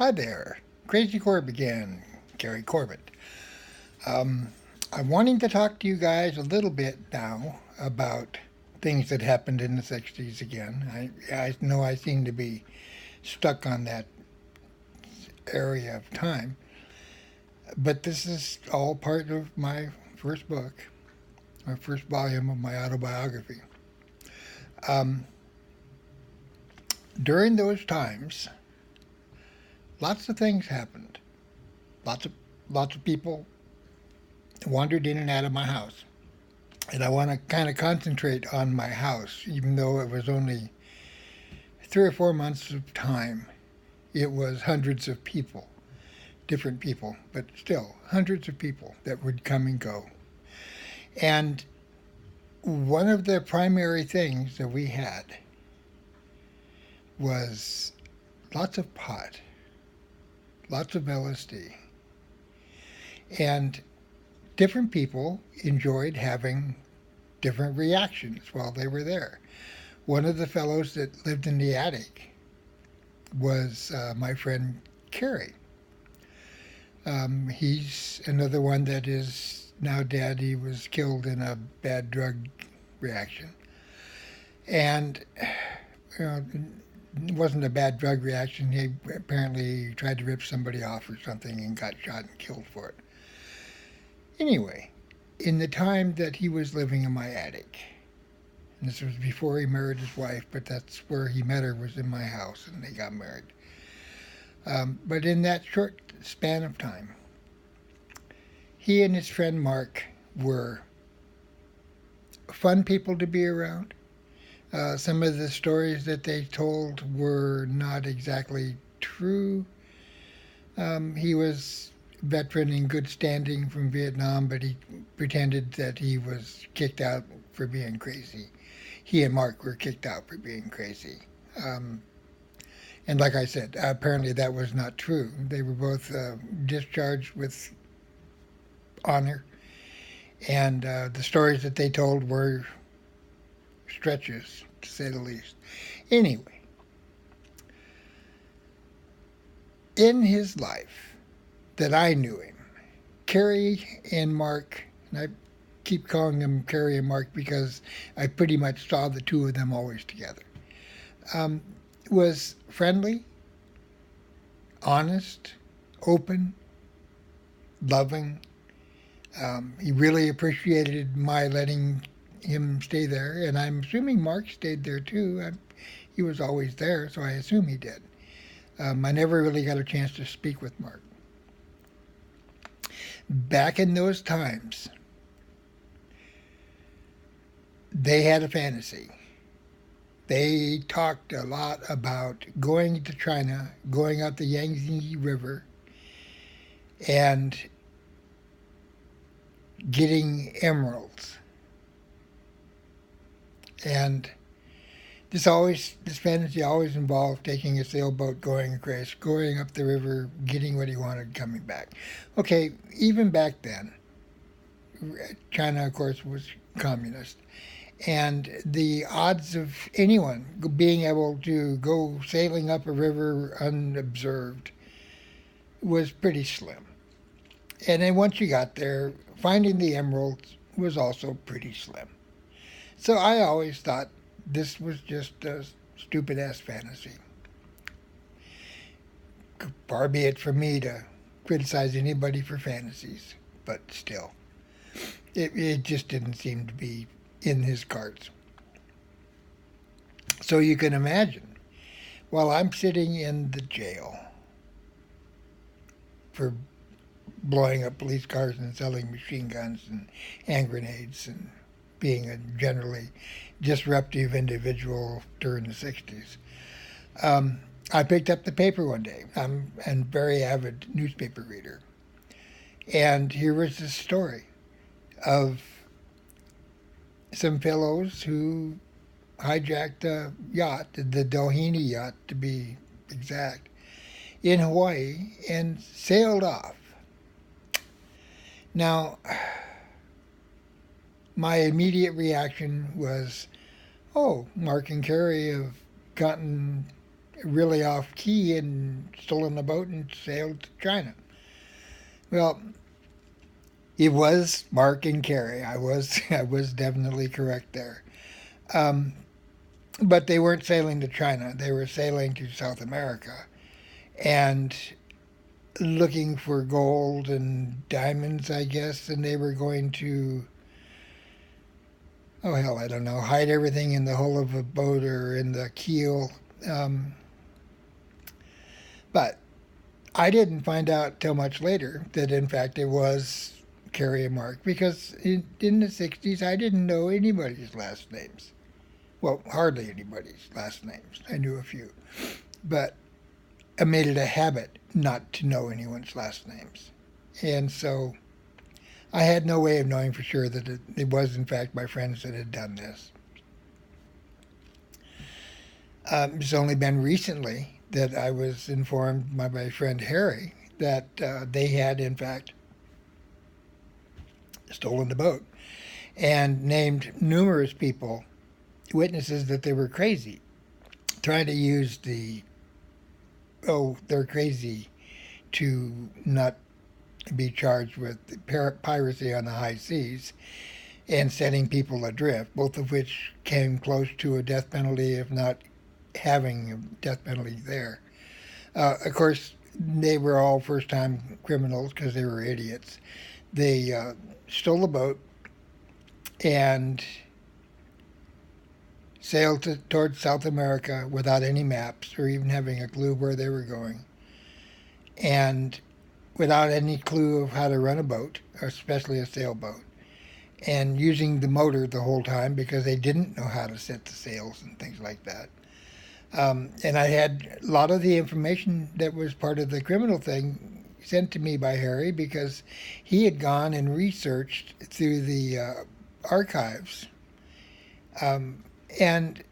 Hi there, Crazy Corb again, Gary Corbett. Um, I'm wanting to talk to you guys a little bit now about things that happened in the 60s again. I know I seem to be stuck on that area of time, but this is all part of my first book, my first volume of my autobiography. Um, During those times, lots of things happened. Lots of lots of people wandered in and out of my house. And I want to kind of concentrate on my house, even though it was only 3 or 4 months of time. It was hundreds of people, different people, but still hundreds of people that would come and go. And one of the primary things that we had was lots of pot, lots of LSD. And different people enjoyed having different reactions while they were there. One of the fellows that lived in the attic was my friend Kerry. He's another one that is now dead. He was killed in a bad drug reaction. And it wasn't a bad drug reaction. He apparently tried to rip somebody off or something and got shot and killed for it. Anyway, in the time that he was living in my attic, and this was before he married his wife, but that's where he met her, was in my house, and they got married. But in that short span of time, he and his friend Mark were fun people to be around. Some of the stories that they told were not exactly true. He was veteran in good standing from Vietnam, but he pretended that he was kicked out for being crazy. He and Mark were kicked out for being crazy. And like I said, apparently that was not true. They were both discharged with honor, and the stories that they told were stretches, to say the least. Anyway, in his life, that I knew him, Kerry and Mark, and I keep calling them Kerry and Mark because I pretty much saw the two of them always together, was friendly, honest, open, loving. He really appreciated my letting him stay there, and I'm assuming Mark stayed there too. He was always there, so I assume he did. I never really got a chance to speak with Mark. Back in those times, they had a fantasy. They talked a lot about going to China, going up the Yangtze River, and getting emeralds. And this fantasy always involved taking a sailboat, going across, going up the river, getting what he wanted, coming back. Okay, even back then, China, of course, was communist. And the odds of anyone being able to go sailing up a river unobserved was pretty slim. And then once you got there, finding the emeralds was also pretty slim. So I always thought this was just a stupid-ass fantasy. Far be it from me to criticize anybody for fantasies, but still, it just didn't seem to be in his cards. So you can imagine, while I'm sitting in the jail for blowing up police cars and selling machine guns and hand grenades and being a generally disruptive individual during the 60s. I picked up the paper one day. I'm a very avid newspaper reader. And here was this story of some fellows who hijacked a yacht, the Dohenney yacht to be exact, in Hawaii and sailed off. Now, my immediate reaction was, oh, Mark and Kerry have gotten really off key and stolen the boat and sailed to China. Well, it was Mark and Kerry. I was definitely correct there. Um, but they weren't sailing to China. They were sailing to South America and looking for gold and diamonds, I guess. And they were going to, oh hell, I don't know, hide everything in the hull of a boat or in the keel. Um, but I didn't find out till much later that in fact it was Kerry and Mark because in the 60s I didn't know anybody's last names. Well, hardly anybody's last names. I knew a few. But I made it a habit not to know anyone's last names. And so I had no way of knowing for sure that it was in fact my friends that had done this. It's only been recently that I was informed by my friend Harry that they had, in fact, stolen the boat and named numerous people, witnesses, that they were crazy, trying to use they're crazy to not be charged with piracy on the high seas and setting people adrift, both of which came close to a death penalty, if not having a death penalty there. Of course, they were all first-time criminals because they were idiots. They stole a boat and sailed towards South America without any maps or even having a clue where they were going, and without any clue of how to run a boat, especially a sailboat, and using the motor the whole time because they didn't know how to set the sails and things like that. And I had a lot of the information that was part of the criminal thing sent to me by Harry because he had gone and researched through the archives. And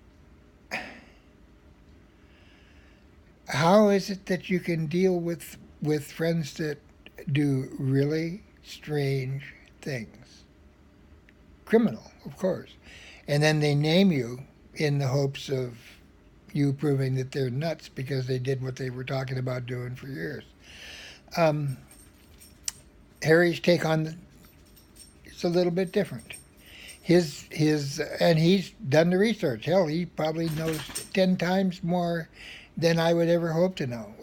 how is it that you can deal with friends that do really strange things? Criminal, of course. And then they name you in the hopes of you proving that they're nuts because they did what they were talking about doing for years. Harry's take on it's a little bit different. His and he's done the research. Hell, he probably knows 10 times more than I would ever hope to know.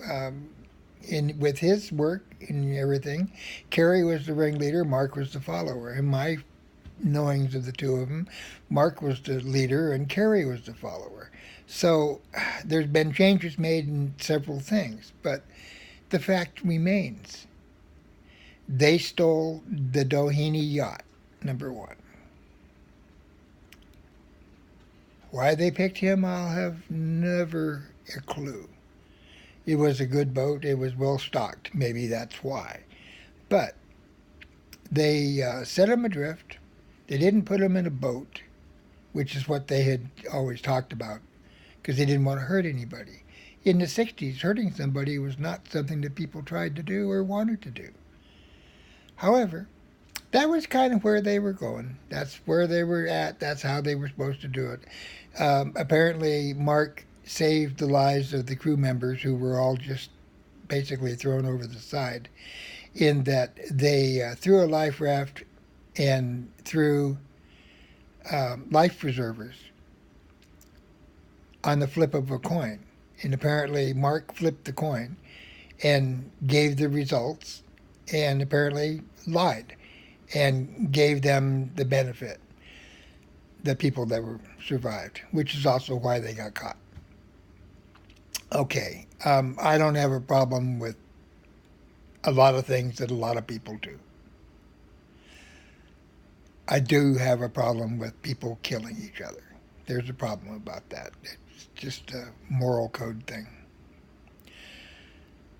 With his work and everything, Kerry was the ringleader, Mark was the follower. In my knowings of the two of them, Mark was the leader and Kerry was the follower. So there's been changes made in several things, but the fact remains. They stole the Dohenney yacht, number one. Why they picked him, I'll have never a clue. It was a good boat. It was well stocked. Maybe that's why. But they set him adrift. They didn't put him in a boat, which is what they had always talked about, because they didn't want to hurt anybody. In the 60s, hurting somebody was not something that people tried to do or wanted to do. However, that was kind of where they were going. That's where they were at. That's how they were supposed to do it. Apparently, Mark saved the lives of the crew members who were all just basically thrown over the side, in that they threw a life raft and threw life preservers on the flip of a coin. And apparently Mark flipped the coin and gave the results and apparently lied and gave them the benefit, the people that were survived, which is also why they got caught. Okay, I don't have a problem with a lot of things that a lot of people do. I do have a problem with people killing each other. There's a problem about that. It's just a moral code thing.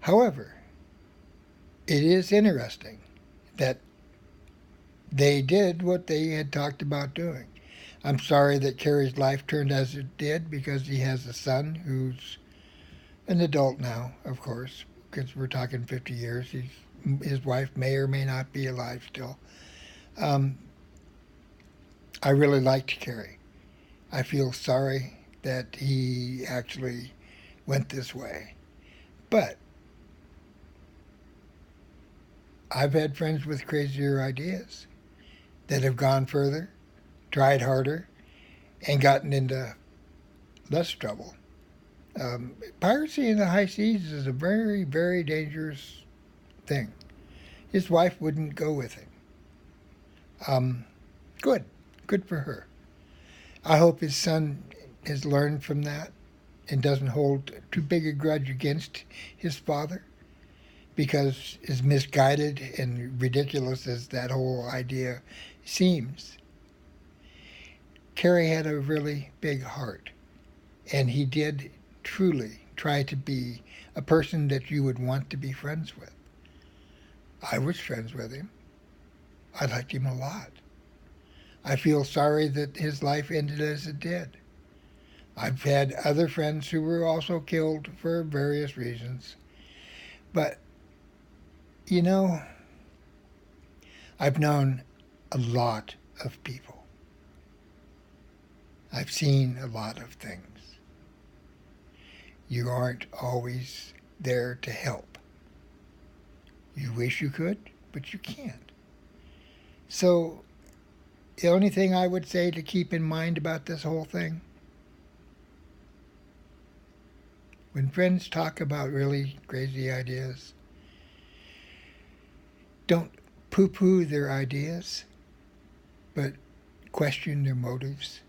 However, it is interesting that they did what they had talked about doing. I'm sorry that Kerry's life turned as it did because he has a son who's an adult now, of course, because we're talking 50 years. His wife may or may not be alive still. I really liked Kerry. I feel sorry that he actually went this way. But I've had friends with crazier ideas that have gone further, tried harder, and gotten into less trouble. Piracy in the high seas is a very, very dangerous thing. His wife wouldn't go with him. Good. Good for her. I hope his son has learned from that and doesn't hold too big a grudge against his father, because as misguided and ridiculous as that whole idea seems, Kerry had a really big heart, and he did truly try to be a person that you would want to be friends with. I was friends with him. I liked him a lot. I feel sorry that his life ended as it did. I've had other friends who were also killed for various reasons. But, you know, I've known a lot of people. I've seen a lot of things. You aren't always there to help. You wish you could, but you can't. So, the only thing I would say to keep in mind about this whole thing, when friends talk about really crazy ideas, don't poo-poo their ideas, but question their motives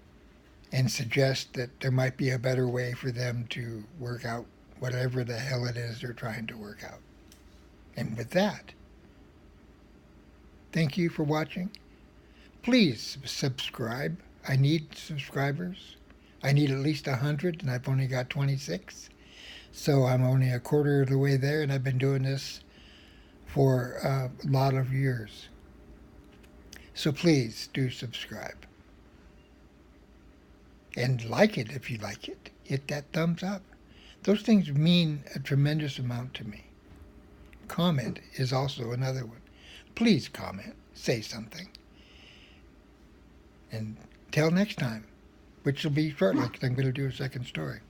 and suggest that there might be a better way for them to work out whatever the hell it is they're trying to work out. And with that, thank you for watching. Please subscribe. I need subscribers. I need at least 100, and I've only got 26. So I'm only a quarter of the way there, and I've been doing this for a lot of years. So please do subscribe. And like it if you like it. Hit that thumbs up. Those things mean a tremendous amount to me. Comment is also another one. Please comment. Say something. And till next time, which will be shortly because I'm going to do a second story.